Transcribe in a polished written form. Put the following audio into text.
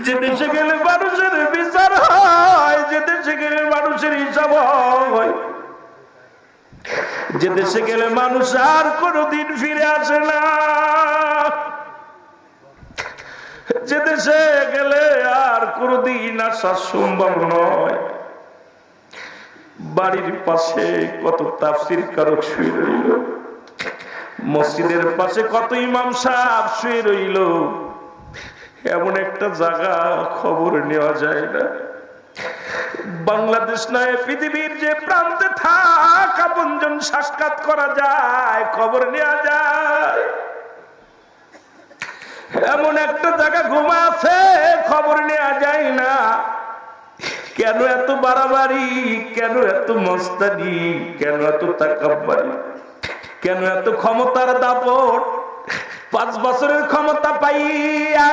যে দেশে গেলে মানুষের বিচার হয়, যে দেশে গেলে মানুষের হিসাব হয়, যে দেশে গেলে মানুষ আর কোনোদিন ফিরে আসে না, যে দেশে গেলে আর কোনোদিন আসা সম্ভব নয়। বাড়ির পাশে কত তাফসীর কারক শুয়ে রইল, মসজিদের পাশে কত ইমাম সাহেব শুয়ে রইল, এমন একটা জায়গা খবর নেওয়া যায় না। বাংলাদেশ নয়, পৃথিবীর যে প্রান্তে থাক আপনজন সাক্ষাৎ করা যায়, খবর নেওয়া যায়, এমন একটা জায়গা ঘুমা আছে, খবর নেওয়া যায় না। কেন এত বাড়াবাড়ি, কেন এত মস্তানি, কেন এত তাকাব্বারি, কেন এত ক্ষমতার দাপট? 5 বছরের ক্ষমতা পাইয়া